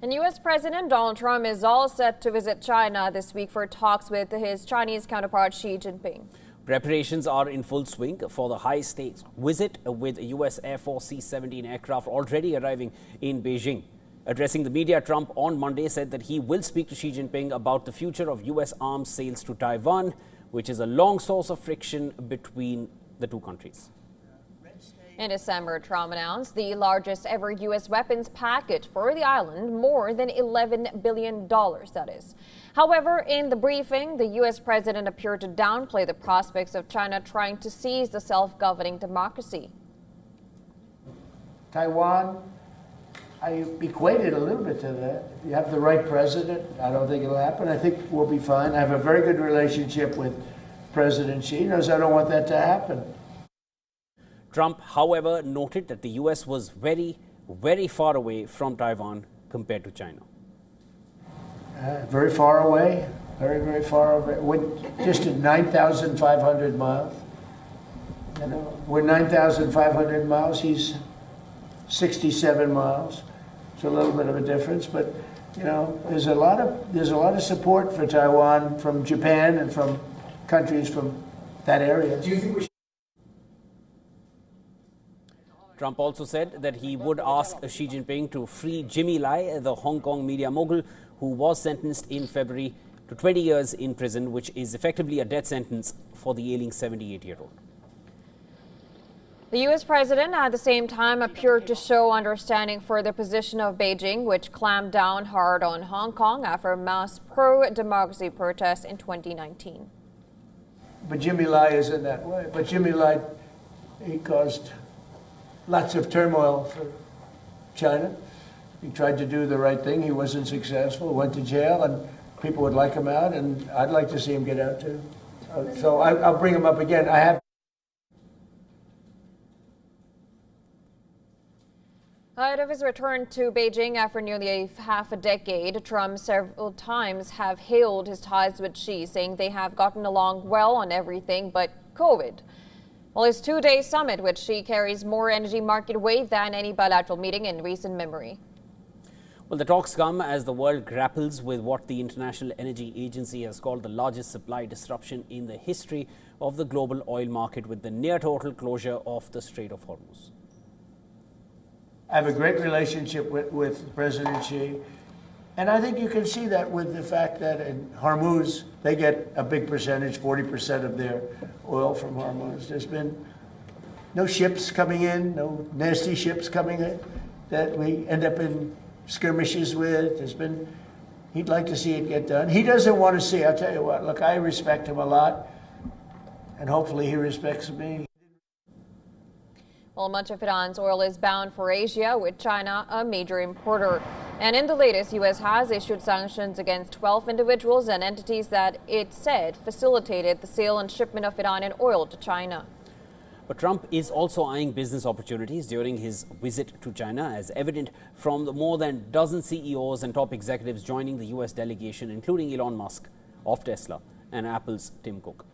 And U.S. President Donald Trump is all set to visit China this week for talks with his Chinese counterpart Xi Jinping. Preparations are in full swing for the high-stakes visit, with U.S. Air Force C-17 aircraft already arriving in Beijing. Addressing the media, Trump on Monday said that he will speak to Xi Jinping about the future of U.S. arms sales to Taiwan, which is a long source of friction between the two countries. In December, Trump announced the largest ever U.S. weapons package for the island, more than $11 billion, that is. However, in the briefing, the U.S. president appeared to downplay the prospects of China trying to seize the self-governing democracy. Taiwan, I equate it a little bit to that. If you have the right president, I don't think it'll happen. I think we'll be fine. I have a very good relationship with President Xi. He knows I don't want that to happen. Trump, however, noted that the U.S. was very, very far away from Taiwan compared to China. Very far away, very, very far away. We're just at 9,500 miles. You know, we're 9,500 miles. He's 67 miles. It's a little bit of a difference, but you know, there's a lot of support for Taiwan from Japan and from countries from that area. Do you think we should? Trump also said that he would ask Xi Jinping to free Jimmy Lai, the Hong Kong media mogul, who was sentenced in February to 20 years in prison, which is effectively a death sentence for the ailing 78-year-old. The U.S. president at the same time appeared to show understanding for the position of Beijing, which clamped down hard on Hong Kong after mass pro-democracy protests in 2019. But Jimmy Lai isn't that way. But Jimmy Lai, he caused lots of turmoil for China. He tried to do the right thing. He wasn't successful, went to jail, and people would like him out, and I'd like to see him get out too. So I'll bring him up again. Ahead of his return to Beijing after nearly half a decade, Trump several times have hailed his ties with Xi, saying they have gotten along well on everything but COVID. Well, his two-day summit with Xi carries more energy market weight than any bilateral meeting in recent memory. Well, the talks come as the world grapples with what the International Energy Agency has called the largest supply disruption in the history of the global oil market, with the near-total closure of the Strait of Hormuz. I have a great relationship with President Xi, and I think you can see that with the fact that in Hormuz, they get a big percentage, 40% of their oil from Hormuz. There's been no ships coming in, no nasty ships coming in that we end up in skirmishes with. He'd like to see it get done. He doesn't want to see, I'll tell you what, look, I respect him a lot, and hopefully he respects me. Well, much of Iran's oil is bound for Asia, with China a major importer. And in the latest, U.S. has issued sanctions against 12 individuals and entities that it said facilitated the sale and shipment of Iranian oil to China. But Trump is also eyeing business opportunities during his visit to China, as evident from the more than a dozen CEOs and top executives joining the U.S. delegation, including Elon Musk of Tesla and Apple's Tim Cook.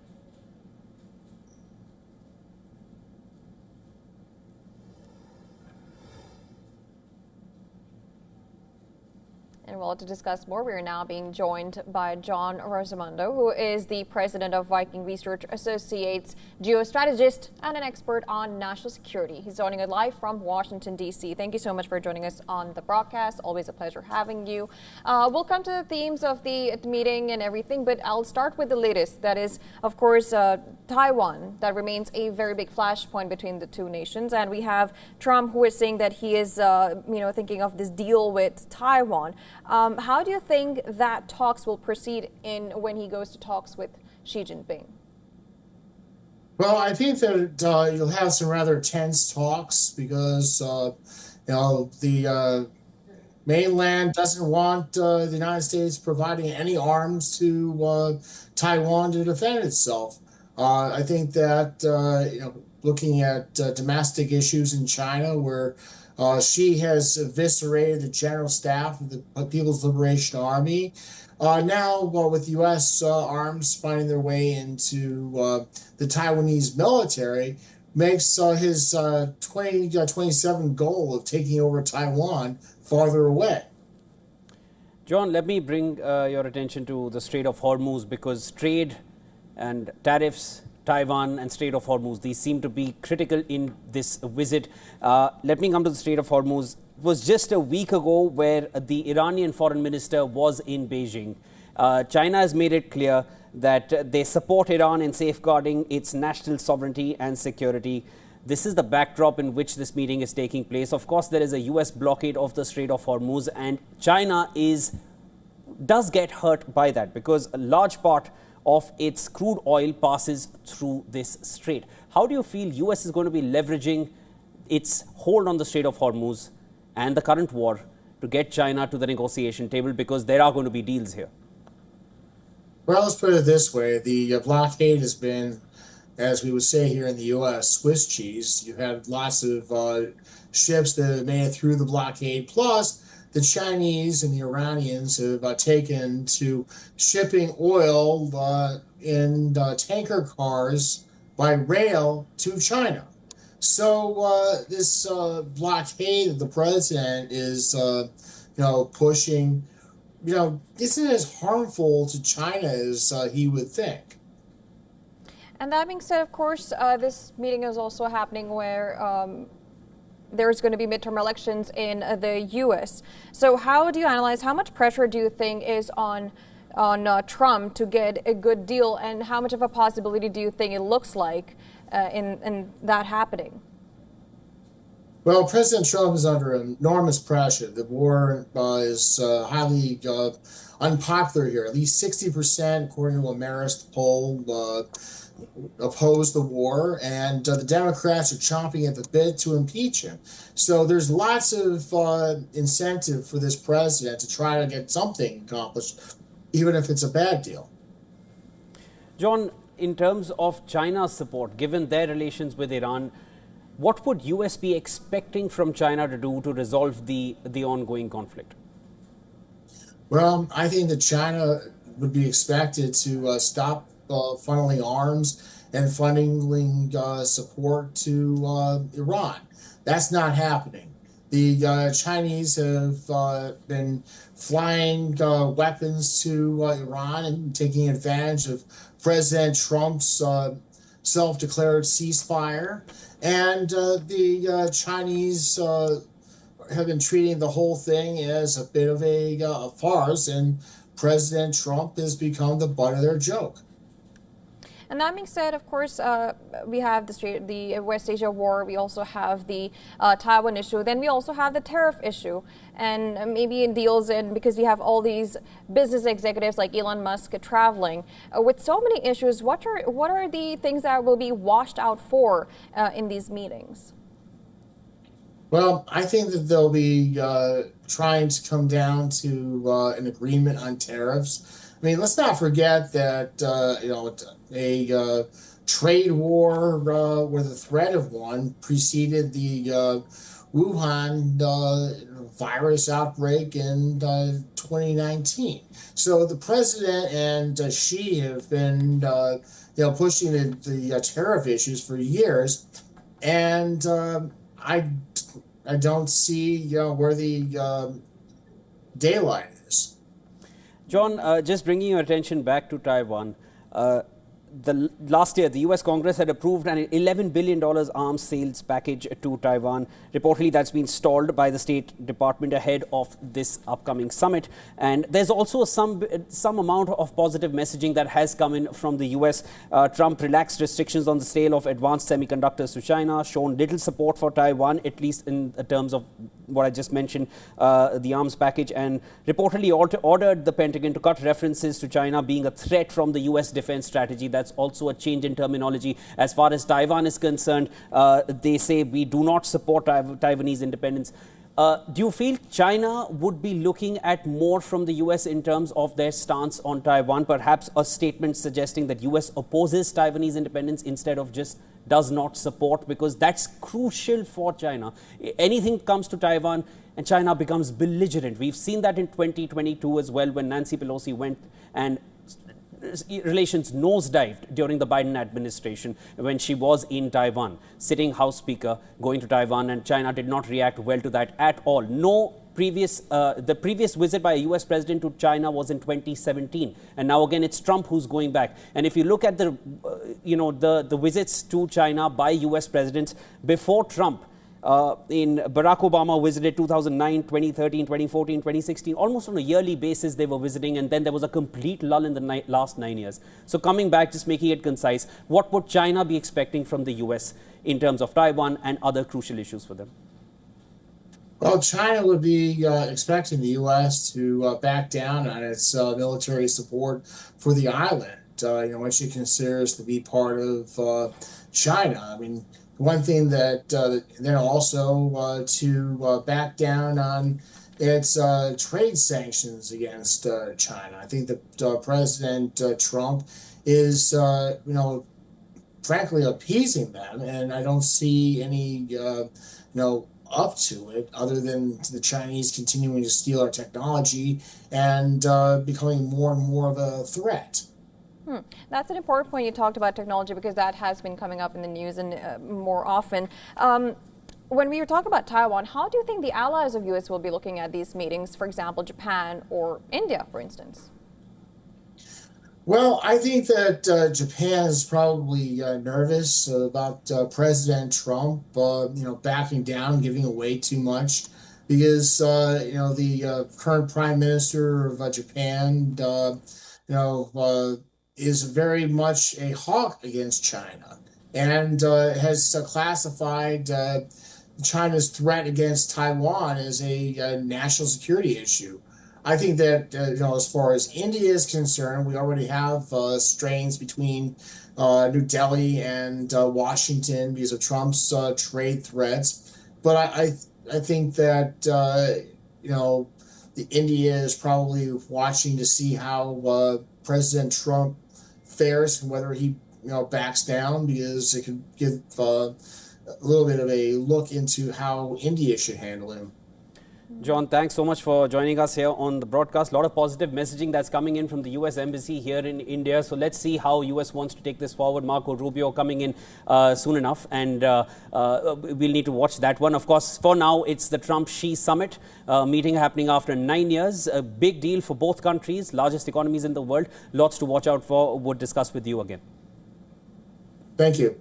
And well, to discuss more, we are now being joined by John Rosamondo, who is the president of Viking Research Associates, geostrategist, and an expert on national security. He's joining us live from Washington, D.C. Thank you so much for joining us on the broadcast. Always a pleasure having you. We'll come to the themes of the meeting and everything, but I'll start with the latest. That is, of course, Taiwan. That remains a very big flashpoint between the two nations. And we have Trump, who is saying that he is, thinking of this deal with Taiwan. How do you think that talks will proceed when he goes to talks with Xi Jinping? Well, I think that you'll have some rather tense talks because the mainland doesn't want the United States providing any arms to Taiwan to defend itself. I think that looking at domestic issues in China, where Xi has eviscerated the general staff of the People's Liberation Army. Now, with U.S. arms finding their way into the Taiwanese military, makes his 2027 goal of taking over Taiwan farther away. John, let me bring your attention to the Strait of Hormuz, because trade and tariffs, Taiwan and Strait of Hormuz, these seem to be critical in this visit. Let me come to the Strait of Hormuz. It was just a week ago where the Iranian foreign minister was in Beijing. China has made it clear that they support Iran in safeguarding its national sovereignty and security. This is the backdrop in which this meeting is taking place. Of course, there is a US blockade of the Strait of Hormuz, and China does get hurt by that because a large part of its crude oil passes through this strait. How do you feel US is going to be leveraging its hold on the Strait of Hormuz and the current war to get China to the negotiation table, because there are going to be deals here? Well, let's put it this way. The blockade has been, as we would say here in the U.S., Swiss cheese. You had lots of ships that made it through the blockade. Plus, the Chinese and the Iranians have taken to shipping oil in tanker cars by rail to China. So this blockade that the president is, pushing, isn't as harmful to China as he would think. And that being said, of course, this meeting is also happening where there's going to be midterm elections in the U.S. So how do you analyze, how much pressure do you think is on Trump to get a good deal, and how much of a possibility do you think it looks like in that happening? Well, President Trump is under enormous pressure. The war is highly unpopular here. At least 60%, according to a Marist poll, oppose the war, and the Democrats are chomping at the bit to impeach him. So there's lots of incentive for this president to try to get something accomplished, even if it's a bad deal. John, in terms of China's support, given their relations with Iran, what would US be expecting from China to do to resolve the ongoing conflict? Well, I think that China would be expected to stop funneling arms and funneling support to Iran. That's not happening. The Chinese have been flying weapons to Iran and taking advantage of President Trump's self-declared ceasefire. And the Chinese have been treating the whole thing as a bit of a farce, and President Trump has become the butt of their joke. And that being said, of course, we have the West Asia war. We also have the Taiwan issue. Then we also have the tariff issue. And maybe it deals in, because we have all these business executives like Elon Musk traveling. With so many issues, what are the things that will be washed out for in these meetings? Well, I think that they'll be trying to come down to an agreement on tariffs. I mean, let's not forget that, a trade war with the threat of one preceded the Wuhan virus outbreak in 2019. So the president and Xi have been, pushing the tariff issues for years, and I don't see, where the daylight is. John, just bringing your attention back to Taiwan, last year, the US Congress had approved an $11 billion arms sales package to Taiwan. Reportedly, that's been stalled by the State Department ahead of this upcoming summit. And there's also some amount of positive messaging that has come in from the US. Trump relaxed restrictions on the sale of advanced semiconductors to China, shown little support for Taiwan, at least in terms of what I just mentioned, the arms package, and reportedly ordered the Pentagon to cut references to China being a threat from the US defense strategy. That's also a change in terminology. As far as Taiwan is concerned, they say we do not support Taiwanese independence. Do you feel China would be looking at more from the US in terms of their stance on Taiwan? Perhaps a statement suggesting that US opposes Taiwanese independence instead of just does not support, because that's crucial for China. Anything comes to Taiwan and China becomes belligerent. We've seen that in 2022 as well, when Nancy Pelosi went and relations nosedived during the Biden administration when she was in Taiwan, sitting House Speaker, going to Taiwan, and China did not react well to that at all. No the previous visit by a US president to China was in 2017, and now again it's Trump who's going back. And if you look at the the visits to China by US presidents before Trump, in Barack Obama visited 2009, 2013, 2014, 2016, almost on a yearly basis they were visiting, and then there was a complete lull in the last 9 years. So coming back, just making it concise, what would China be expecting from the US in terms of Taiwan and other crucial issues for them? Well, China would be expecting the U.S. to back down on its military support for the island, which it considers to be part of China. I mean, one thing that then also to back down on its trade sanctions against China. I think that President Trump is, frankly appeasing them, and I don't see any, up to it, other than the Chinese continuing to steal our technology and becoming more and more of a threat. That's an important point. You talked about technology because that has been coming up in the news and more often. When we talk about Taiwan, how do you think the allies of U.S. will be looking at these meetings, for example, Japan or India, for instance? Well, I think that Japan is probably nervous about President Trump, backing down, giving away too much, because the current Prime Minister of Japan, is very much a hawk against China, and has classified China's threat against Taiwan as a national security issue. I think that, as far as India is concerned, we already have strains between New Delhi and Washington because of Trump's trade threats. But I think that, the India is probably watching to see how President Trump fares and whether he, backs down, because it could give a little bit of a look into how India should handle him. John, thanks so much for joining us here on the broadcast. A lot of positive messaging that's coming in from the U.S. Embassy here in India. So let's see how U.S. wants to take this forward. Marco Rubio coming in soon enough, and we'll need to watch that one. Of course, for now, it's the Trump-Xi summit meeting happening after 9 years. A big deal for both countries, largest economies in the world. Lots to watch out for. We'll discuss with you again. Thank you.